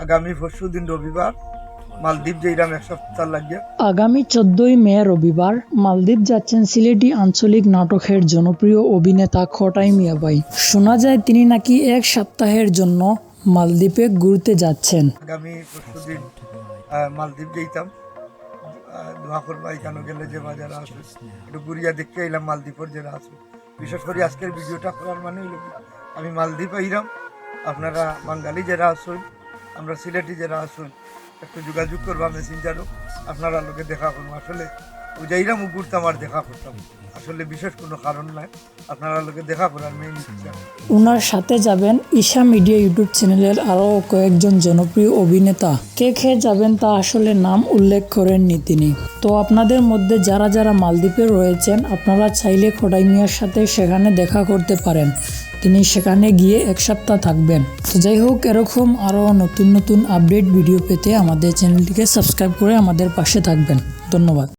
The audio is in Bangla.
আগামী পরশুদিন রবিবার মালদ্বীপ যাইরাম এক সপ্তাহ লাগিয়ে। আগামী 14ই মে রবিবার মালদ্বীপ যাচ্ছেন সিলেটি আঞ্চলিক নাটকের জনপ্রিয় অভিনেতা খোটাই মিয়া ভাই। শোনা যায় তিনি নাকি এক সপ্তাহের জন্য মালদ্বীপে ঘুরতে যাচ্ছেন। আগামী পরশুদিন মালদ্বীপ যাইতাম, দোয়া করবা এখানে গেলে যে বাজার আছে একটু ঘুরিয়া দেখতে এলাম মালদ্বীপের যারা আছে। বিশেষ করে আজকের ভিডিওটা করার মানে হইল আমি মালদ্বীপ আইলাম, আপনারা বাঙালি যারা আসুন, আমরা সিলেটি যারা আসুন একটু যোগাযোগ করবা মেসেঞ্জারও, আপনারা লোকে দেখা করবো। আসলে ও যাইরাম ও ঘুরতাম আর দেখা করতাম, আসলে বিশেষ কোনো কারণ নাই, আপনারা লোকে দেখা করার মেইন ইচ্ছা। ওনার সাথে যাবেন ঈশা মিডিয়া ইউটিউব চ্যানেলের আরও কয়েকজন জনপ্রিয় অভিনেতা। কে কে যাবেন তা আসলে নাম উল্লেখ করেননি তিনি। তো আপনাদের মধ্যে যারা যারা মালদ্বীপে রয়েছেন আপনারা চাইলে খোটাই মিয়ার সাথে সেখানে দেখা করতে পারেন, তিনি সেখানে গিয়ে এক সপ্তাহ থাকবেন। তো যাই হোক, এরকম আরও নতুন নতুন আপডেট ভিডিও পেতে আমাদের চ্যানেলটিকে সাবস্ক্রাইব করে আমাদের পাশে থাকবেন। ধন্যবাদ।